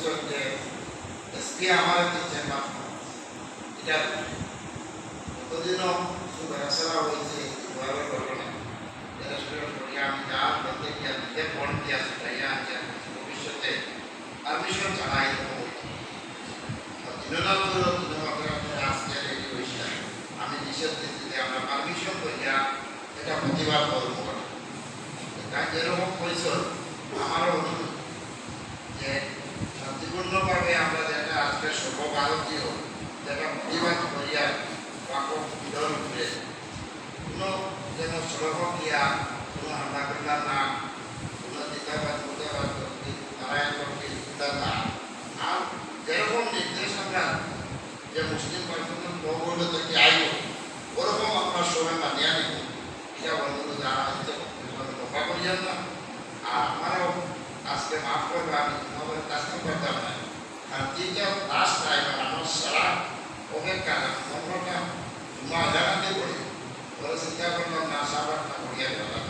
বলছেন যে এসপি আমার দিচ্ছেন না এটা কতদিনও বেড়াশোনা হয়েছে ঘরের ঘটনা রেস্টুরেন্ট করিয়া আমি যা বলতে গিয়া নিজে ফোন দিয়া সেটাইয়া আছে ভবিষ্যতে পারমিশন ছাড়াই দেবো দিননাথ আজকের এই বিষয় আমি নিষেধ দিতে আমরা পারমিশন করিয়া এটা প্রতিবাদ করবো তাই যেরকম পরিচয় আমারও অনুরোধ যে শান্তিপূর্ণভাবে আমরা যেটা আজকে সর্বভারতীয় যেটা প্রতিবাদ করিয়া বাক্য বিধর করে কোনো যেন সড়ক গিয়া কোনো হামলা করলাম না কোনো জিন্দাবাদ মুর্দাবাদ নারায়ণ করতে না আর যেরকম নির্দেশ আমরা যে মুসলিম পার্সোনাল বহুল থেকে আইব ওরকম আপনার সবাই মানিয়া নিব এটা বন্ধু জানা হচ্ছে কথা করিয়ান না আর আমারও আজকে মাফ করবে আমি তোমাদের কাজটা করতাম না আর তিনটা লাস্ট টাইম আমার সারা অপেক্ষা নম্রটা তোমার জানাতে পড়ি ওরা চিন্তা করলাম না সাবারটা করিয়া গেলাম